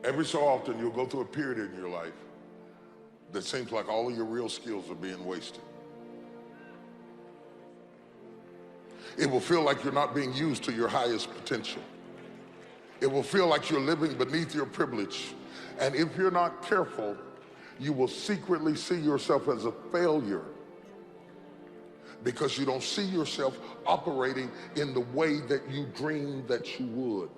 Every so often, you'll go through a period in your life that seems like all of your real skills are being wasted. It will feel like you're not being used to your highest potential. It will feel like you're living beneath your privilege. And if you're not careful, you will secretly see yourself as a failure because you don't see yourself operating in the way that you dreamed that you would.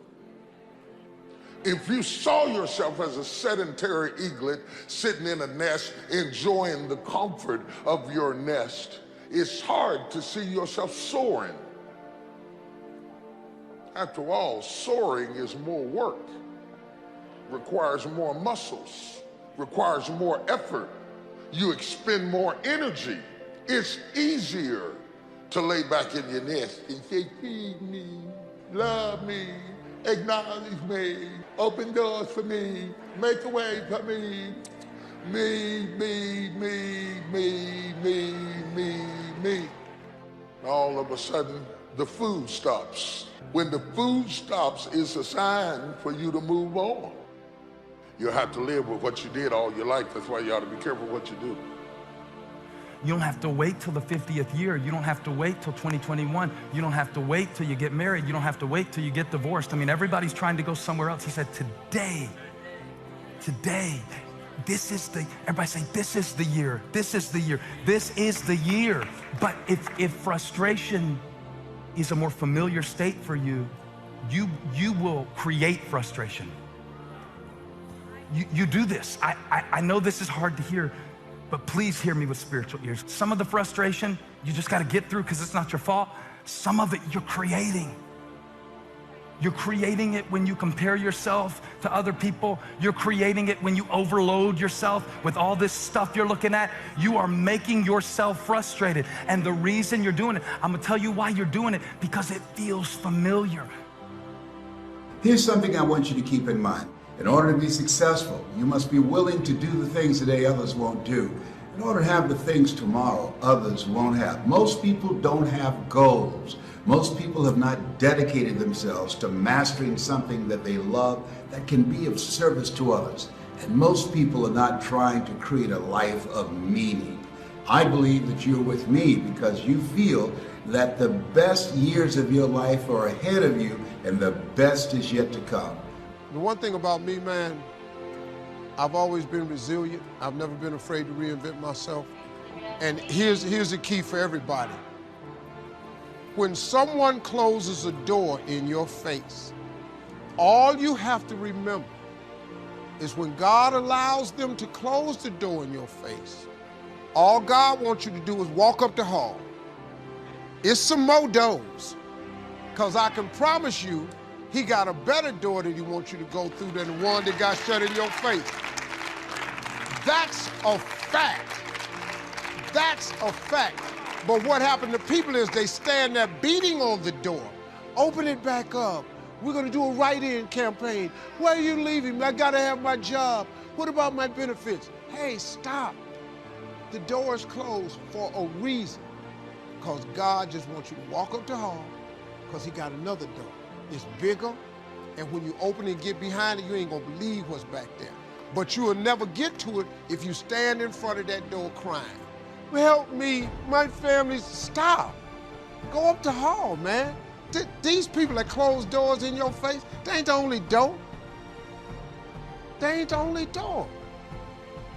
If you saw yourself as a sedentary eaglet sitting in a nest, enjoying the comfort of your nest, it's hard to see yourself soaring. After all, soaring is more work, requires more muscles, requires more effort. You expend more energy. It's easier to lay back in your nest and say, feed me, love me, acknowledge me, open doors for me, make a way for me, me. All of a sudden, the food stops. When the food stops, it's a sign for you to move on. You'll have to live with what you did all your life. That's why you ought to be careful what you do. You don't have to wait till the 50th year. You don't have to wait till 2021. You don't have to wait till you get married. You don't have to wait till you get divorced. I mean, everybody's trying to go somewhere else. He said, today, this is the, everybody say, this is the year, this is the year, this is the year. But if frustration is a more familiar state for you, you will create frustration. You do this. I know this is hard to hear, but please hear me with spiritual ears. Some of the frustration, you just gotta get through because it's not your fault. Some of it you're creating. You're creating it when you compare yourself to other people. You're creating it when you overload yourself with all this stuff you're looking at. You are making yourself frustrated. And the reason you're doing it, I'm gonna tell you why you're doing it, because it feels familiar. Here's something I want you to keep in mind. In order to be successful, you must be willing to do the things today others won't do. In order to have the things tomorrow others won't have. Most people don't have goals. Most people have not dedicated themselves to mastering something that they love that can be of service to others. And most people are not trying to create a life of meaning. I believe that you're with me because you feel that the best years of your life are ahead of you and the best is yet to come. The one thing about me, man, I've always been resilient. I've never been afraid to reinvent myself. And here's the key for everybody. When someone closes a door in your face, all you have to remember is when God allows them to close the door in your face, all God wants you to do is walk up the hall. It's some more doors, because I can promise you, He got a better door that He wants you to go through than the one that got shut in your face. That's a fact. That's a fact. But what happened to people is they stand there beating on the door. Open it back up. We're gonna do a write-in campaign. Where are you leaving? I gotta have my job. What about my benefits? Hey, stop. The door is closed for a reason. Because God just wants you to walk up the hall, because He got another door. It's bigger, and when you open it and get behind it, you ain't gonna believe what's back there. But you will never get to it if you stand in front of that door crying. Help me, my family, stop. Go up the hall, man. These people that close doors in your face, they ain't the only door. They ain't the only door.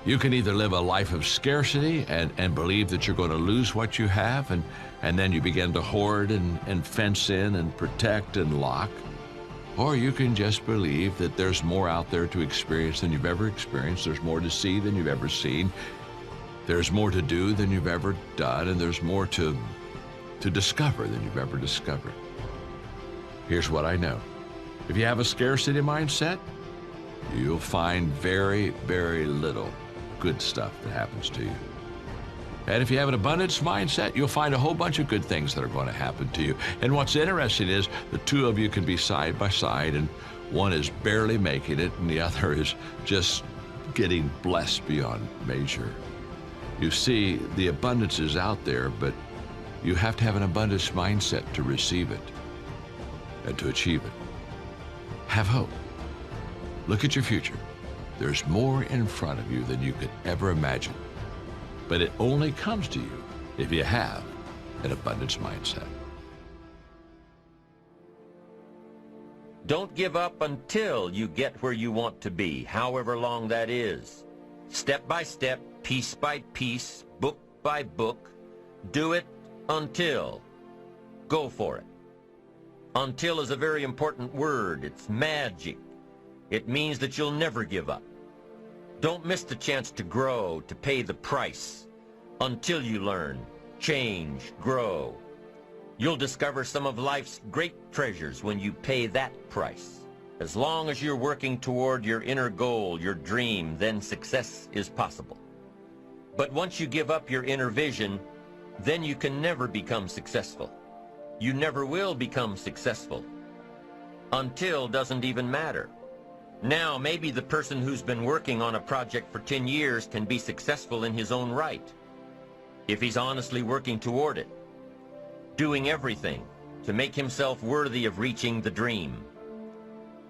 You can either live a life of scarcity and believe that you're going to lose what you have, and then you begin to hoard and fence in and protect and lock. Or you can just believe that there's more out there to experience than you've ever experienced. There's more to see than you've ever seen. There's more to do than you've ever done, and there's more to discover than you've ever discovered. Here's what I know. If you have a scarcity mindset, you'll find very, very little good stuff that happens to you. And if you have an abundance mindset, you'll find a whole bunch of good things that are going to happen to you. And what's interesting is the two of you can be side by side, and one is barely making it and the other is just getting blessed beyond measure. You see, the abundance is out there, but you have to have an abundance mindset to receive it and to achieve it. Have hope. Look at your future. There's more in front of you than you could ever imagine. But it only comes to you if you have an abundance mindset. Don't give up until you get where you want to be, however long that is. Step by step, piece by piece, book by book. Do it until. Go for it. Until is a very important word. It's magic. It means that you'll never give up. Don't miss the chance to grow, to pay the price. Until you learn, change, grow. You'll discover some of life's great treasures when you pay that price. As long as you're working toward your inner goal, your dream, then success is possible. But once you give up your inner vision, then you can never become successful. You never will become successful. Until doesn't even matter. Now, maybe the person who's been working on a project for 10 years can be successful in his own right, if he's honestly working toward it, doing everything to make himself worthy of reaching the dream.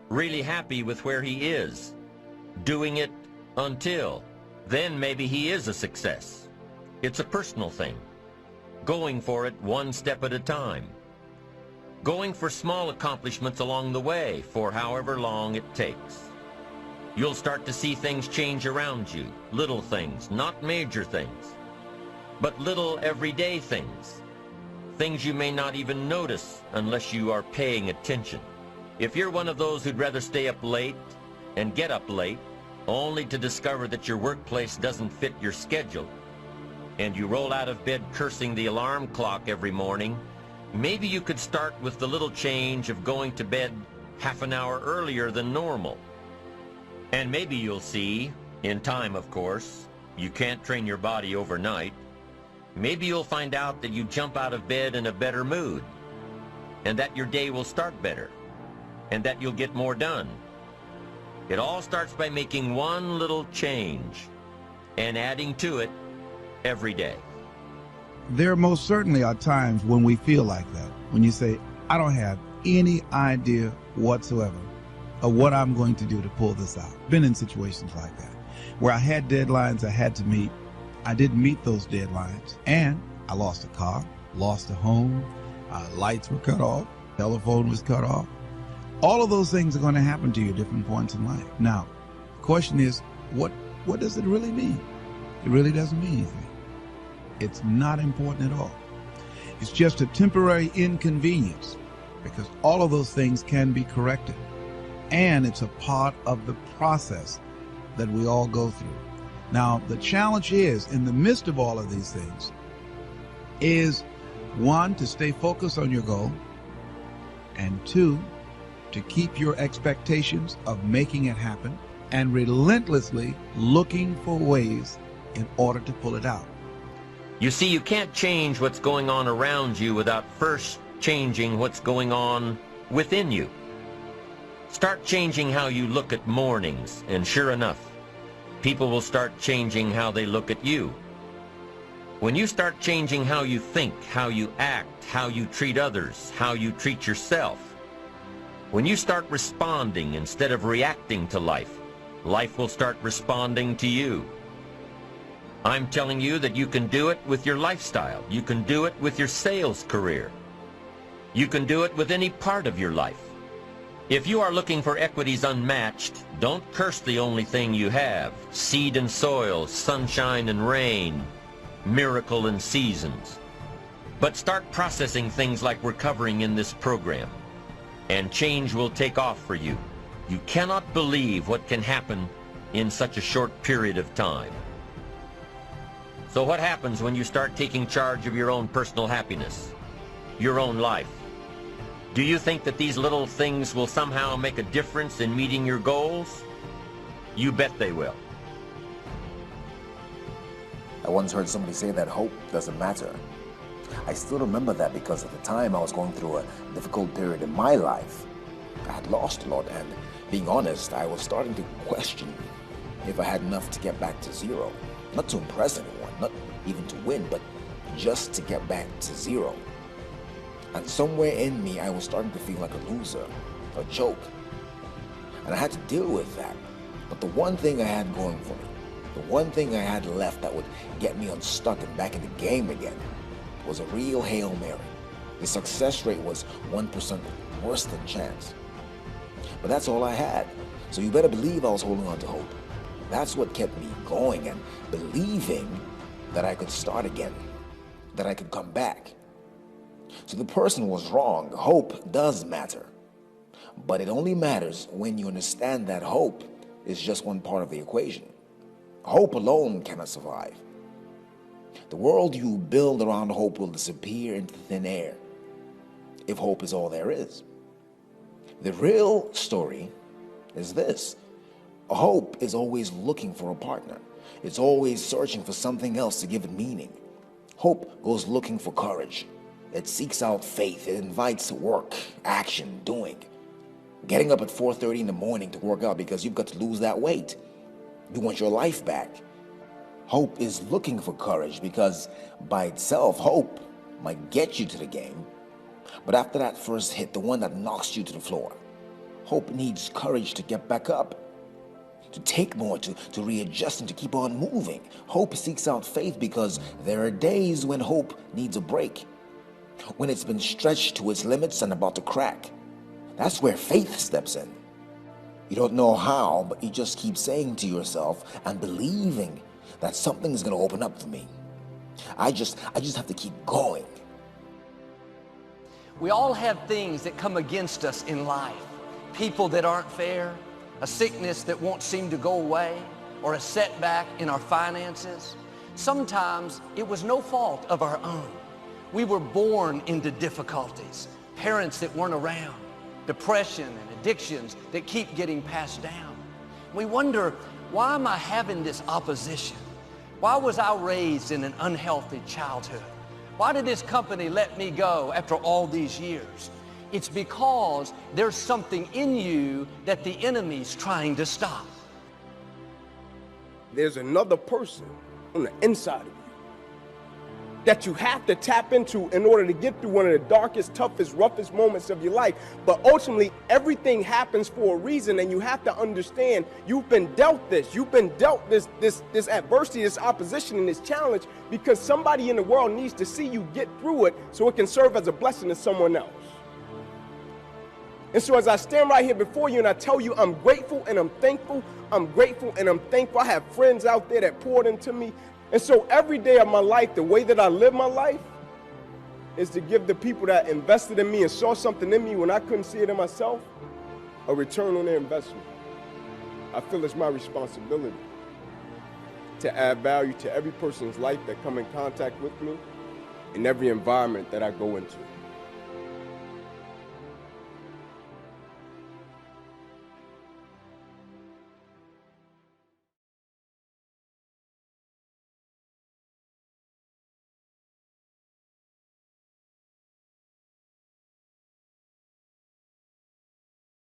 Really happy with where he is, doing it until, then maybe he is a success. It's a personal thing. Going for it one step at a time. Going for small accomplishments along the way for however long it takes. You'll start to see things change around you, little things, not major things, but little everyday things. Things you may not even notice unless you are paying attention. If you're one of those who'd rather stay up late and get up late, only to discover that your workplace doesn't fit your schedule, and you roll out of bed cursing the alarm clock every morning, maybe you could start with the little change of going to bed half an hour earlier than normal. And maybe you'll see, in time of course, you can't train your body overnight, maybe you'll find out that you jump out of bed in a better mood, and that your day will start better, and that you'll get more done. It all starts by making one little change and adding to it every day. There most certainly are times when we feel like that, when you say, I don't have any idea whatsoever of what I'm going to do to pull this out. Been in situations like that, where I had deadlines I had to meet. I didn't meet those deadlines, and I lost a car, lost a home, lights were cut off, telephone was cut off. All of those things are going to happen to you at different points in life. Now, the question is, what does it really mean? It really doesn't mean anything. It's not important at all. It's just a temporary inconvenience, because all of those things can be corrected. And it's a part of the process that we all go through. Now, the challenge is, in the midst of all of these things, is one, to stay focused on your goal, and two, to keep your expectations of making it happen, and relentlessly looking for ways in order to pull it out. You see, you can't change what's going on around you without first changing what's going on within you. Start changing how you look at mornings, and sure enough, people will start changing how they look at you. When you start changing how you think, how you act, how you treat others, how you treat yourself, when you start responding instead of reacting to life, life will start responding to you. I'm telling you that you can do it with your lifestyle. You can do it with your sales career. You can do it with any part of your life. If you are looking for equities unmatched, don't curse the only thing you have: seed and soil, sunshine and rain, miracle and seasons. But start processing things like we're covering in this program, and change will take off for you. You cannot believe what can happen in such a short period of time. So what happens when you start taking charge of your own personal happiness, your own life? Do you think that these little things will somehow make a difference in meeting your goals? You bet they will. I once heard somebody say that hope doesn't matter. I still remember that because at the time I was going through a difficult period in my life. I had lost a lot, and being honest, I was starting to question if I had enough to get back to zero. Not to impress anyone, not even to win, but just to get back to zero. And somewhere in me, I was starting to feel like a loser, a joke. And I had to deal with that. But the one thing I had going for me, the one thing I had left that would get me unstuck and back in the game again, was a real Hail Mary. The success rate was 1% worse than chance. But that's all I had. So you better believe I was holding on to hope. That's what kept me going and believing that I could start again, that I could come back. So the person was wrong. Hope does matter. But it only matters when you understand that hope is just one part of the equation. Hope alone cannot survive. The world you build around hope will disappear into thin air if hope is all there is. The real story is this. Hope is always looking for a partner. It's always searching for something else to give it meaning. Hope goes looking for courage. It seeks out faith. It invites work, action, doing. Getting up at 4:30 in the morning to work out because you've got to lose that weight. You want your life back. Hope is looking for courage because by itself, hope might get you to the game. But after that first hit, the one that knocks you to the floor, hope needs courage to get back up, to take more, to readjust and to keep on moving. Hope seeks out faith because there are days when hope needs a break, when it's been stretched to its limits and about to crack. That's where faith steps in. You don't know how, but you just keep saying to yourself and believing that something is going to open up for me. I just have to keep going. We all have things that come against us in life. People that aren't fair, a sickness that won't seem to go away, or a setback in our finances. Sometimes it was no fault of our own. We were born into difficulties, parents that weren't around, depression and addictions that keep getting passed down. We wonder, why am I having this opposition? Why was I raised in an unhealthy childhood? Why did this company let me go after all these years? It's because there's something in you that the enemy's trying to stop. There's another person on the inside of you that you have to tap into in order to get through one of the darkest, toughest, roughest moments of your life. But ultimately, everything happens for a reason, and you have to understand you've been dealt this. You've been dealt this adversity, this opposition, and this challenge because somebody in the world needs to see you get through it so it can serve as a blessing to someone else. And so as I stand right here before you and I tell you I'm grateful and I'm thankful, I'm grateful and I'm thankful. I have friends out there that poured into me. And so every day of my life, the way that I live my life is to give the people that invested in me and saw something in me when I couldn't see it in myself, a return on their investment. I feel it's my responsibility to add value to every person's life that come in contact with me in every environment that I go into.